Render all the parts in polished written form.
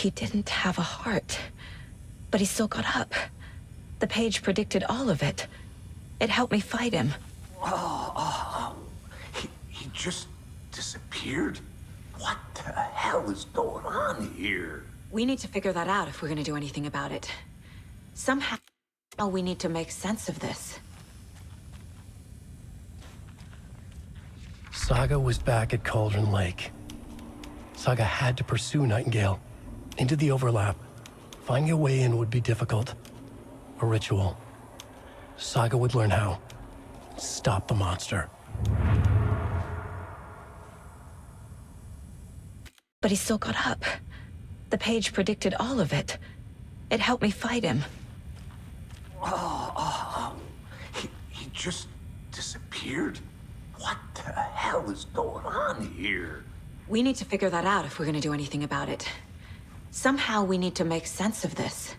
He didn't have a heart, but he still got up. The page predicted all of it. It helped me fight him. He just disappeared? What the hell is going on here? We need to figure that out if we're gonna do anything about it. Somehow, we need to make sense of this. Saga was back at Cauldron Lake. Saga had to pursue Nightingale. Into the overlap. Finding a way in would be difficult. A ritual. Saga would learn how. Stop the monster. But he still got up. The page predicted all of it. It helped me fight him. He just disappeared? What the hell is going on here? We need to figure that out if we're gonna do anything about it. Somehow we need to make sense of this.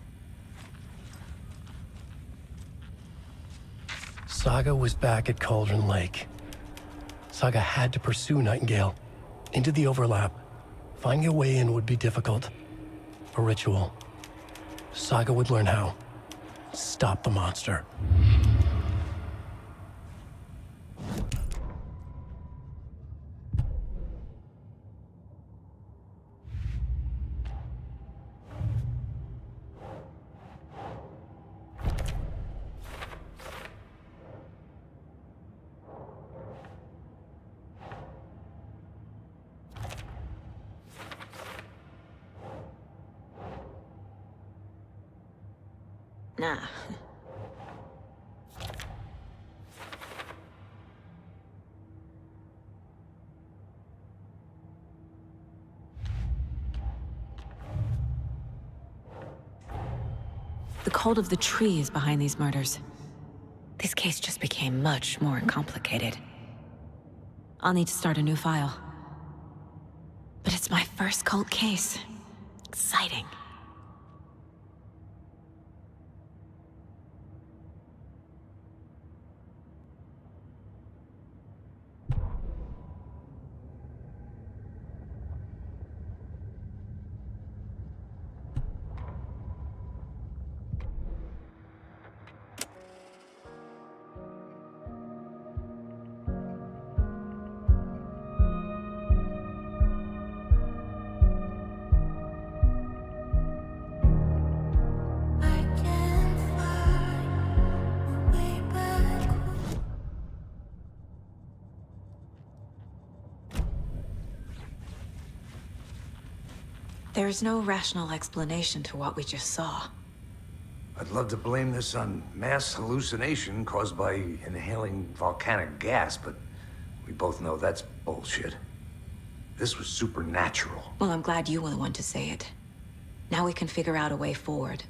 Saga was back at Cauldron Lake. Saga had to pursue Nightingale. Into the overlap. Finding a way in would be difficult. A ritual. Saga would learn how. Stop the monster. Nah. The cult of the tree is behind these murders. This case just became much more complicated. I'll need to start a new file. But it's my first cult case. Exciting. There's no rational explanation to what we just saw. I'd love to blame this on mass hallucination caused by inhaling volcanic gas, but we both know that's bullshit. This was supernatural. Well, I'm glad you were the one to say it. Now we can figure out a way forward.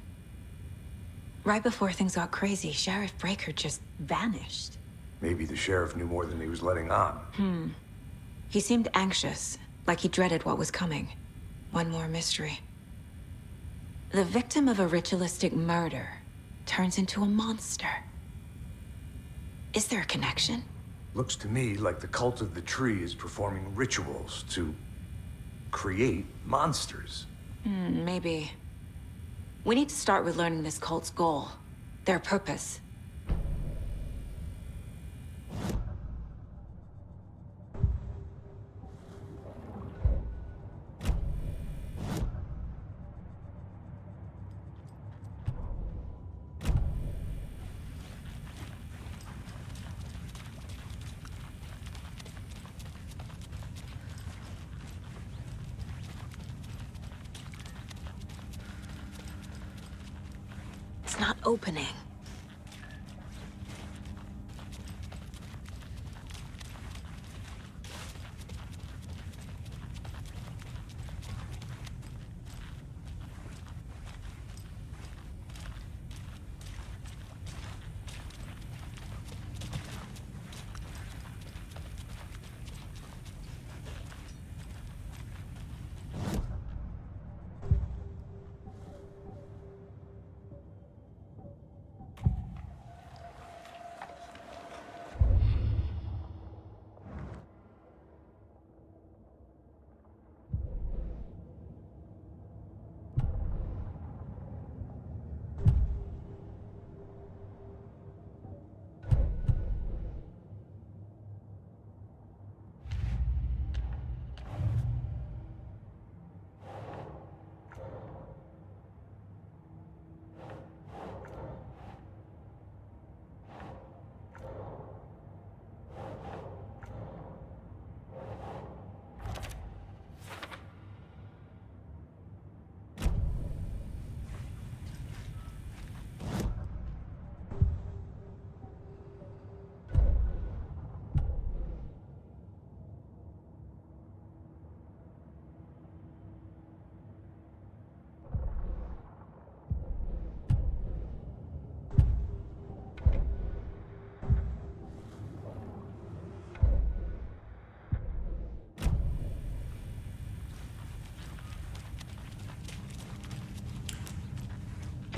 Right before things got crazy, Sheriff Breaker just vanished. Maybe the sheriff knew more than he was letting on. He seemed anxious, like he dreaded what was coming. One more mystery. The victim of a ritualistic murder turns into a monster. Is there a connection? Looks to me like the cult of the tree is performing rituals to create monsters. Maybe. We need to start with learning this cult's goal, their purpose. It's not opening.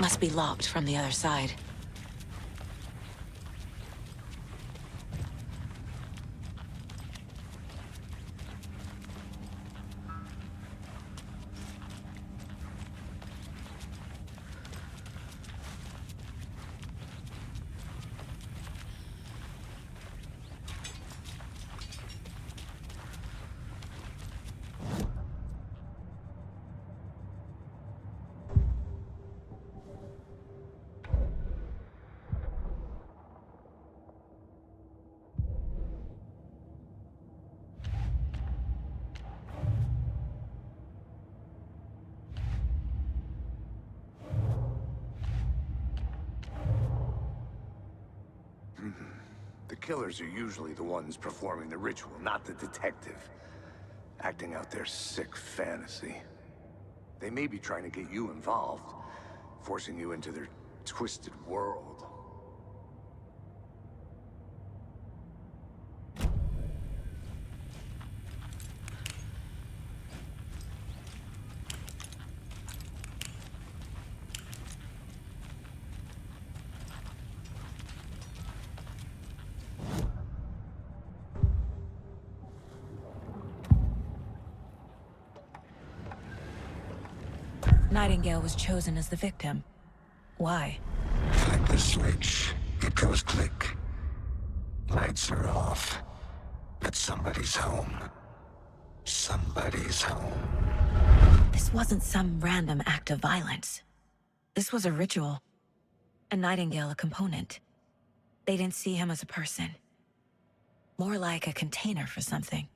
Must be locked from the other side. The killers are usually the ones performing the ritual, not the detective. Acting out their sick fantasy. They may be trying to get you involved, forcing you into their twisted world. Nightingale was chosen as the victim. Why? Flip the switch. It goes click. Lights are off. But somebody's home. Somebody's home. This wasn't some random act of violence. This was a ritual. And Nightingale a component. They didn't see him as a person. More like a container for something.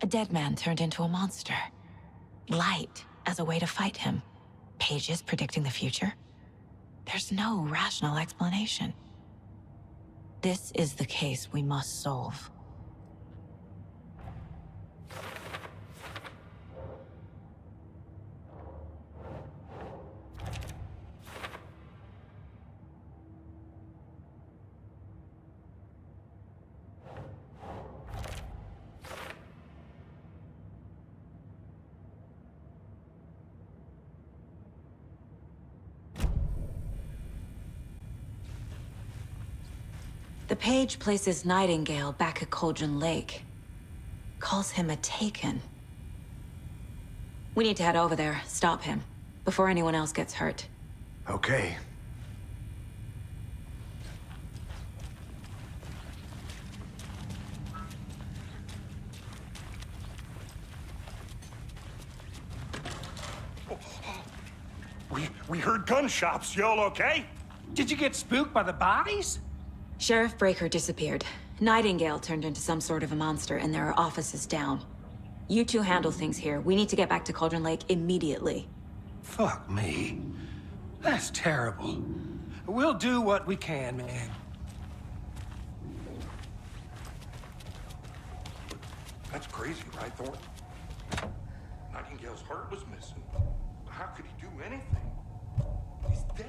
A dead man turned into a monster. Light as a way to fight him. Pages predicting the future. There's no rational explanation. This is the case we must solve. The page places Nightingale back at Cauldron Lake. Calls him a Taken. We need to head over there, stop him, before anyone else gets hurt. Okay. We heard gunshots. Y'all okay? Did you get spooked by the bodies? Sheriff Breaker disappeared. Nightingale turned into some sort of a monster, and there are offices down. You two handle things here. We need to get back to Cauldron Lake immediately. Fuck me. That's terrible. We'll do what we can, man. That's crazy, right, Thornton? Nightingale's heart was missing. How could he do anything? He's dead.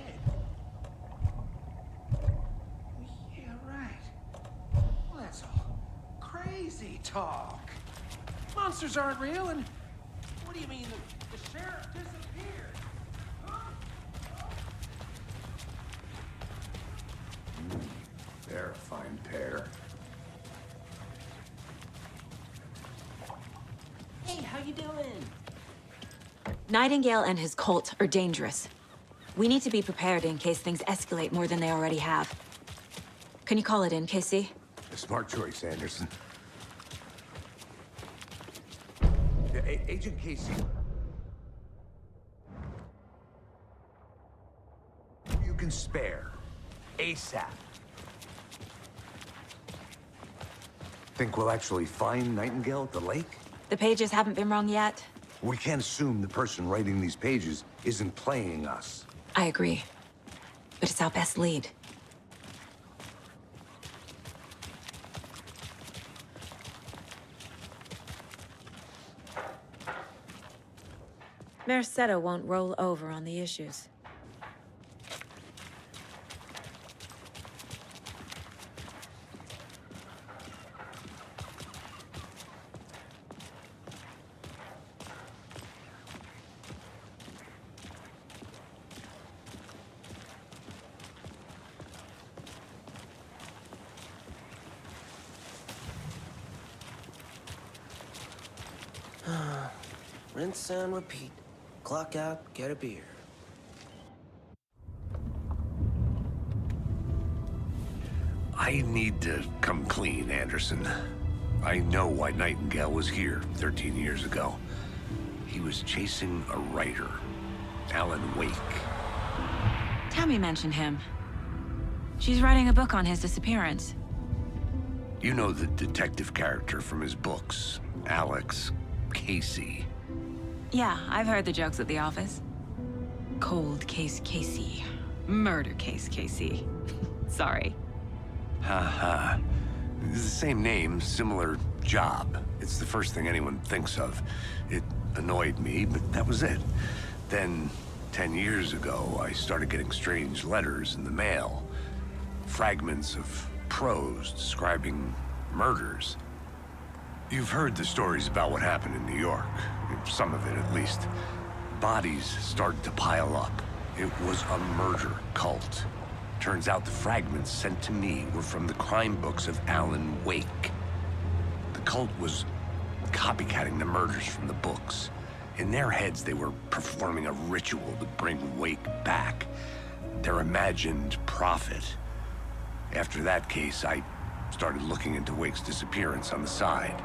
Yeah, right. Well, that's all crazy talk. Monsters aren't real, and what do you mean the sheriff disappeared? Huh? They're a fine pair. Hey, how you doing? Nightingale and his cult are dangerous. We need to be prepared in case things escalate more than they already have. Can you call it in, KC? A smart choice, Anderson. Yeah, Agent Casey. You can spare. ASAP. Think we'll actually find Nightingale at the lake? The pages haven't been wrong yet. We can't assume the person writing these pages isn't playing us. I agree. But it's our best lead. Mercado won't roll over on the issues. Rinse and repeat. Clock out, get a beer. I need to come clean, Anderson. I know why Nightingale was here 13 years ago. He was chasing a writer, Alan Wake. Tammy mentioned him. She's writing a book on his disappearance. You know the detective character from his books, Alex Casey. Yeah, I've heard the jokes at the office. Cold case Casey. Murder case Casey. Sorry. Ha. It's the same name, similar job. It's the first thing anyone thinks of. It annoyed me, but that was it. Then, 10 years ago, I started getting strange letters in the mail. Fragments of prose describing murders. You've heard the stories about what happened in New York. Some of it, at least. Bodies started to pile up. It was a murder cult. Turns out the fragments sent to me were from the crime books of Alan Wake. The cult was copycatting the murders from the books. In their heads, they were performing a ritual to bring Wake back. Their imagined prophet. After that case, I started looking into Wake's disappearance on the side.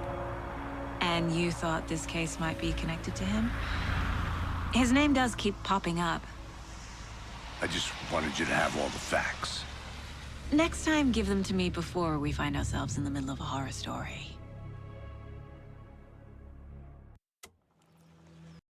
And you thought this case might be connected to him? His name does keep popping up. I just wanted you to have all the facts. Next time, give them to me before we find ourselves in the middle of a horror story.